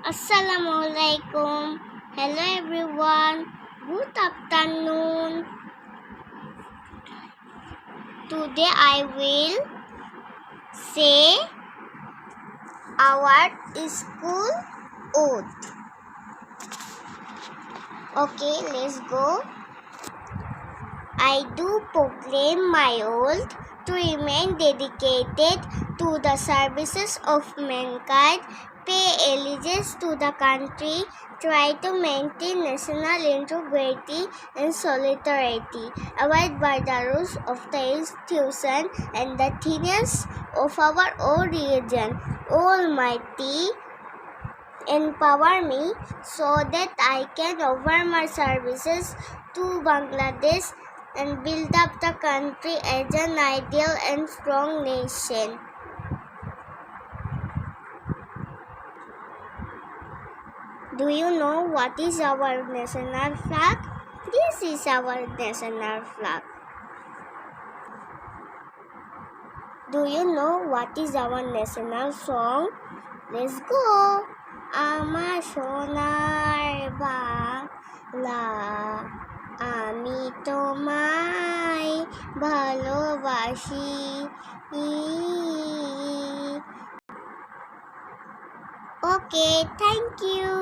Assalamualaikum. Hello everyone. Good afternoon. Today I will say our school oath. Okay, let's go. I do proclaim my oath to remain dedicated to the services of mankind, pay allegiance to the country, try to maintain national integrity and solidarity, abide by the rules of the institution and the tenets of our own religion. Almighty, empower me so that I can offer my services to Bangladesh and build up the country as an ideal and strong nation. Do you know what is our national flag? This is our national flag. Do you know what is our national song? Let's go! আমার সোনার বাংলা, আমি তোমায় ভালোবাসি। Okay, thank you.